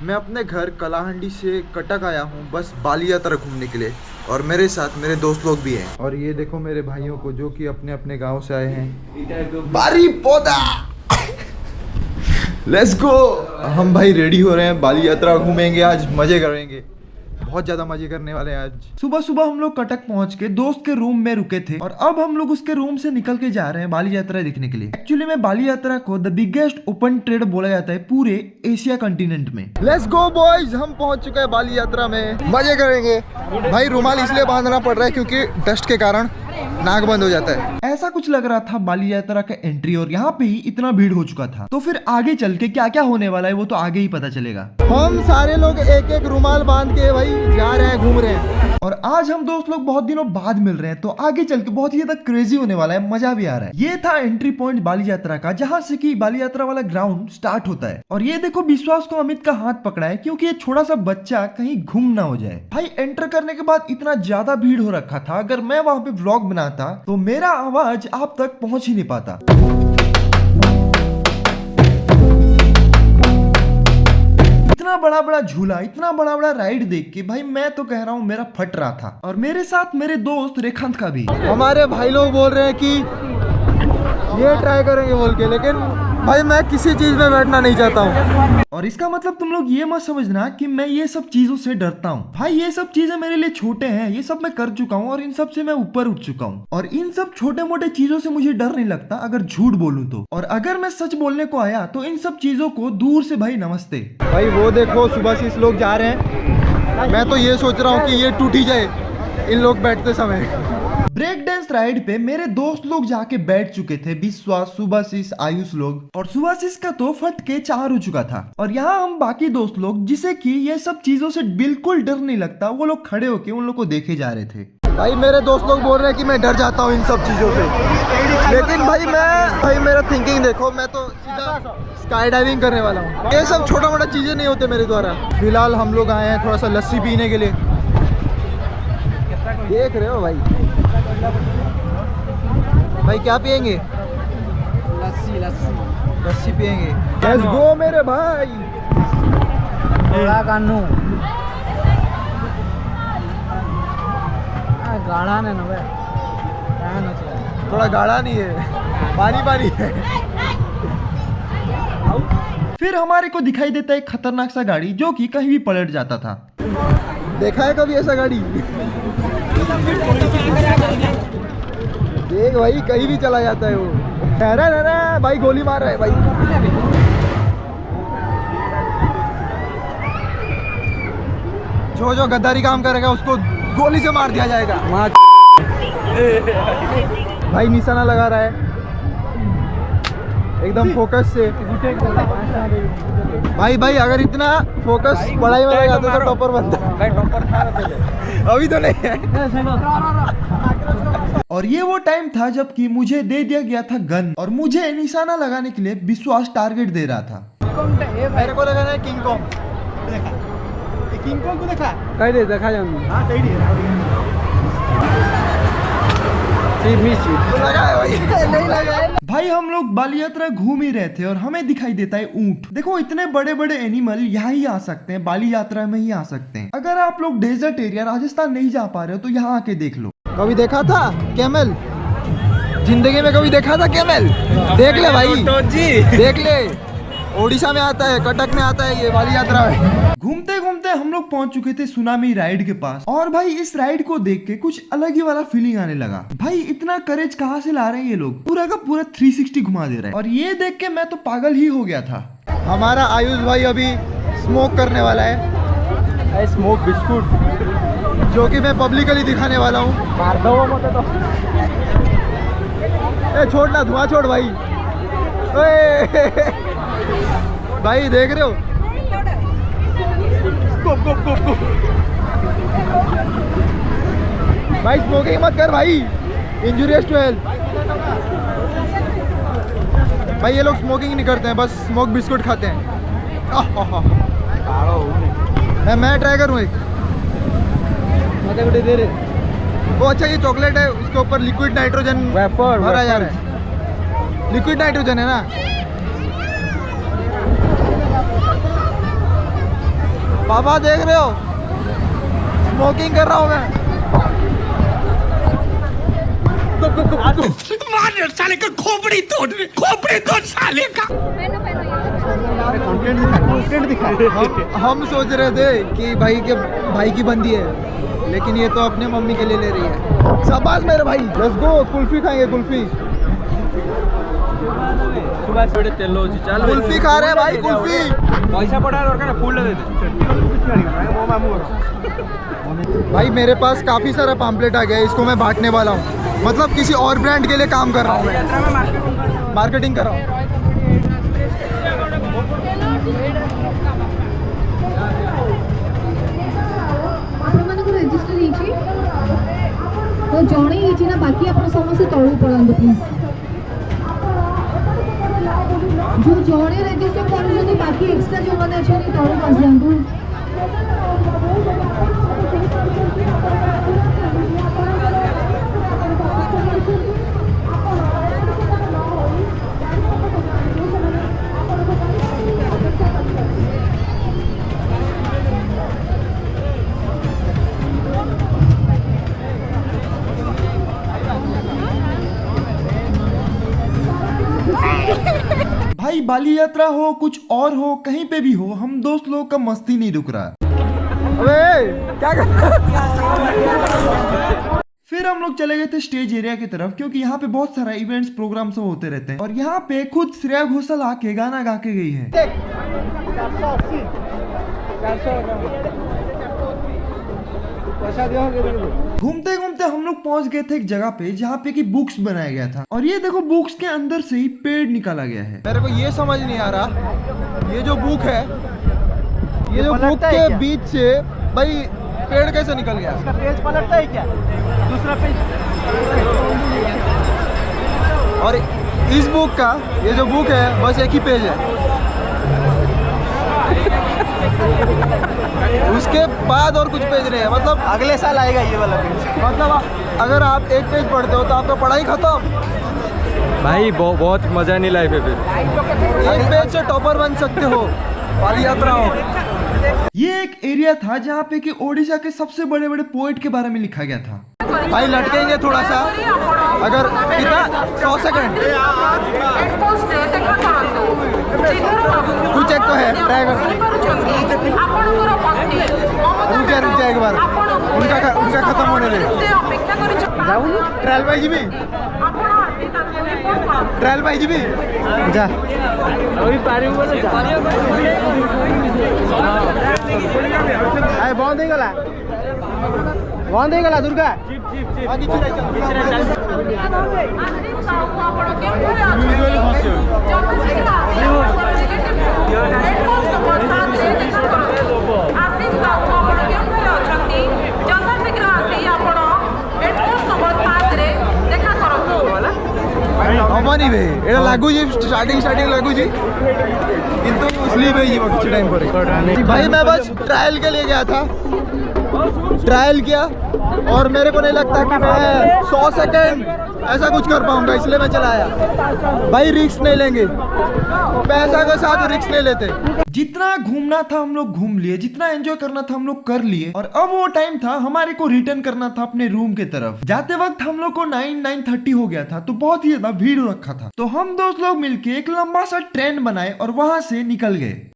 मैं अपने घर कलाहंडी से कटक आया हूँ बस बाली यात्रा घूमने के लिए और मेरे साथ मेरे दोस्त लोग भी हैं। और ये देखो मेरे भाइयों को जो कि अपने अपने गांव से आए हैं। बारी पौधा लेट्स गो। हम भाई रेडी हो रहे हैं, बाली यात्रा घूमेंगे आज, मजे करेंगे, बहुत ज्यादा मजे करने वाले हैं आज। सुबह सुबह हम लोग कटक पहुंच के दोस्त के रूम में रुके थे और अब हम लोग उसके रूम से निकल के जा रहे हैं बाली यात्रा देखने के लिए। एक्चुअली में बाली यात्रा को द बिगेस्ट ओपन ट्रेड बोला जाता है पूरे एशिया कंटिनेंट में। लेट्स गो बॉयज, हम पहुंच चुके हैं बाली यात्रा में, मजे करेंगे। भाई रुमाल इसलिए बांधना पड़ रहा है क्योंकि डस्ट के कारण नाक बंद हो जाता है। ऐसा कुछ लग रहा था बाली यात्रा का एंट्री और यहाँ पे ही इतना भीड़ हो चुका था। तो फिर आगे चल के क्या क्या होने वाला है वो तो आगे ही पता चलेगा। हम सारे लोग एक एक रुमाल बांध के भाई जा रहे हैं, घूम रहे हैं और आज हम दोस्त लोग बहुत दिनों बाद मिल रहे हैं तो आगे चल के बहुत ही ज्यादा क्रेजी होने वाला है, मजा भी आ रहा है। ये था एंट्री पॉइंट बाली यात्रा का, जहाँ से कि बाली यात्रा वाला ग्राउंड स्टार्ट होता है। और ये देखो विश्वास को अमित का हाथ पकड़ा है क्योंकि ये छोटा सा बच्चा कहीं गुम ना हो जाए। भाई एंटर करने के बाद इतना ज्यादा भीड़ हो रखा था, अगर मैं वहाँ पे व्लॉग बनाता तो मेरा आवाज आप तक पहुंच ही नहीं पाता। इतना बड़ा बड़ा झूला, इतना बड़ा बड़ा राइड देख के भाई मैं तो कह रहा हूँ मेरा फट रहा था। और मेरे साथ मेरे दोस्त रेखांत का भी। हमारे भाई लोग बोल रहे हैं कि ये ट्राई करेंगे बोल के, लेकिन भाई मैं किसी चीज में बैठना नहीं चाहता हूँ। और इसका मतलब तुम लोग ये मत समझना कि मैं ये सब चीजों से डरता हूँ। भाई ये सब चीजें मेरे लिए छोटे हैं, ये सब मैं कर चुका हूँ और इन सब से मैं ऊपर उठ चुका हूँ। और इन सब छोटे मोटे चीजों से मुझे डर नहीं लगता अगर झूठ बोलूँ तो। और अगर मैं सच बोलने को आया तो इन सब चीजों को दूर से भाई नमस्ते। भाई वो देखो सुबह से इस लोग जा रहे हैं, मैं तो ये सोच रहा हूँ कि ये टूट ही जाए इन लोग बैठते समय। ब्रेक डांस राइड पे मेरे दोस्त लोग जाके बैठ चुके थे, विश्वास, सुभाशीष, आयुष लोग। और सुभाशीष का तो फट के 4 हो चुका था। और यहाँ हम बाकी दोस्त लोग जिसे कि ये सब चीजों से बिल्कुल डर नहीं लगता, वो लोग खड़े होके उन लोग को देखे जा रहे थे। भाई मेरे दोस्त लोग बोल रहे हैं कि मैं डर जाता हूँ इन सब चीजों से, लेकिन भाई मेरा थिंकिंग देखो, मैं तो सीधा स्काई डाइविंग करने वाला हूँ। ये सब छोटा मोटा चीजें नहीं होते मेरे द्वारा। फिलहाल हम लोग आए हैं थोड़ा सा लस्सी पीने के लिए, देख रहे हो भाई। भाई क्या पियेंगे? लस्सी पियेंगे। लेट्स गो मेरे भाई। गाढ़ा नहीं ना भाई, थोड़ा गाढ़ा नहीं है, पानी है। फिर हमारे को दिखाई देता है एक खतरनाक सा गाड़ी जो कि कहीं भी पलट जाता था। देखा है कभी ऐसा गाड़ी? देख भाई कहीं भी चला जाता है वो। अरे भाई गोली मार रहा है भाई। जो गद्दारी काम करेगा उसको गोली से मार दिया जाएगा। भाई निशाना लगा रहा है एकदम फोकस से। भाई अगर इतना फोकस पढ़ाई में लगाते तो टॉपर बनता। अभी तो नहीं है। और ये वो टाइम था जब कि मुझे दे दिया गया था गन और मुझे निशाना लगाने के लिए विश्वास टारगेट दे रहा था। मेरे को लगाना है किंग कॉन्ग। किंग कॉन्ग को देखा? कहीं दे देखा जाऊँ। हाँ कहीं भाई हम लोग बाली यात्रा घूम ही रहे थे और हमें दिखाई देता है ऊंट। देखो इतने बड़े बड़े एनिमल यहाँ ही आ सकते हैं, बाली यात्रा में ही आ सकते हैं। अगर आप लोग डेजर्ट एरिया राजस्थान नहीं जा पा रहे हो तो यहाँ आके देख लो। कभी देखा था कैमल? जिंदगी में कभी देखा था कैमल? देख ले भाई, देख ले। ओडिशा में आता है, कटक में आता है ये बाली यात्रा में। घूमते घूमते हम लोग पहुंच चुके थे सुनामी राइड के पास और भाई इस राइड को देख के कुछ अलग ही वाला फीलिंग आने लगा। भाई इतना करेज कहाँ से ला रहे हैं ये लोग, पूरा का पूरा 360 घुमा दे रहे हैं। और ये देख के मैं तो पागल ही हो गया था। हमारा आयुष भाई अभी स्मोक करने वाला है, स्मोक बिस्कुट, जो कि मैं पब्लिकली दिखाने वाला हूँ। छोड़ ना, धुआं छोड़ भाई। भाई देख रहे हो? भाई स्मोकिंग मत कर भाई, इंजूरियस टू हेल्थ। भाई ये लोग स्मोकिंग नहीं करते हैं, बस स्मोक बिस्कुट खाते हैं। मैं ट्राई करूँ एक। दे रहे वो अच्छा, ये चॉकलेट है, उसके ऊपर लिक्विड नाइट्रोजन भरा जा रहा है। लिक्विड नाइट्रोजन है ना। पापा देख रहे हो, स्मोकिंग कर रहा हूँ मैं। मार साले का खोपड़ी तोड़ साले का। कंटेंट दिखा हम सोच रहे थे कि भाई की बंदी है, लेकिन ये तो अपने मम्मी के लिए ले रही है। शाबाश मेरे भाई, लेट्स गो। कुल्फी खाएंगे, कुल्फी कुल्फी खा रहे हैं भाई, कुल्फी। पैसा पड़ा और फूल दे भाई मेरे पास काफी सारा पैम्पलेट आ गया है, इसको मैं बांटने वाला हूँ। मतलब किसी और ब्रांड के लिए काम कर रहा हूँ मैं, मार्केटिंग कर रहा हूँ। रेजिस्टर तो जड़े ही ना, बाकी आप समस्त तलू पड़ातु प्लीज। जो जड़े रेजिस्टर कर बाकी एक्स्ट्रा जो मैंने अच्छे तलू आस जातु। भाई बाली यात्रा हो, कुछ और हो, कहीं पे भी हो, हम दोस्त लोगों का मस्ती नहीं रुक रहा। अबे क्या कर फिर हम लोग चले गए थे स्टेज एरिया की तरफ, क्योंकि यहाँ पे बहुत सारा इवेंट्स प्रोग्राम सब होते रहते हैं। और यहाँ पे खुद श्रेया घोषाल आके गाना गा के गई है। घूमते घूमते हम लोग पहुंच गए थे एक जगह पे जहाँ पे कि बुक्स बनाया गया था। और ये देखो, बुक्स के अंदर से ही पेड़ निकाला गया है। मेरे को ये समझ नहीं आ रहा, ये जो बुक है, ये जो बुक के बीच से भाई पेड़ कैसे निकल गया? इसका पेज पलटता है क्या? दूसरा पेज। और इस बुक का, ये जो बुक है, बस एक ही पेज है। उसके बाद और कुछ पेज नहीं है। मतलब अगले साल आएगा ये वाला पेज। मतलब अगर आप एक पेज पढ़ते हो तो आपका पढ़ाई खत्म भाई। बहुत मजा नहीं लाइफ है फिर। एक पेज से टॉपर बन सकते हो, बाली यात्रा हो। ये एक एरिया था जहाँ पे कि ओडिशा के सबसे बड़े बड़े पोएट के बारे में लिखा गया था। भाई लटकेंगे थोड़ा सा, अगर कितना 100 सेकंड कुछ एक तो है, ट्राई कर। रुक जा एक बार, उनका खत्म होने दे। ट्रायल भाई जी भी, ट्रायल भाई जी भी जा। अभी पारी बोले जा। आए बंद हो गला, बंद हो गला दुर्गा। हमारी भाई एटा लागू जी, स्टार्टिंग लागू जी, किंतु स्लीप है जी कुछ टाइम पर। भाई मैं बस ट्रायल के लिए गया था, ट्रायल किया, और मेरे को नहीं लगता कि मैं 100 सेकंड ऐसा कुछ कर पाऊंगा, इसलिए मैं चला आया। भाई रिस्क नहीं लेंगे, पैसा के साथ रिस्क नहीं लेते। जितना घूमना था हम लोग घूम लिए, जितना एंजॉय करना था हम लोग कर लिए। और अब वो टाइम था हमारे को रिटर्न करना था अपने रूम के तरफ। जाते वक्त हम लोग को 9:30 हो गया था, तो बहुत ही ज्यादा भीड़ रखा था। तो हम दोस्त लोग मिलके एक लंबा सा ट्रेन बनाए और वहां से निकल गए।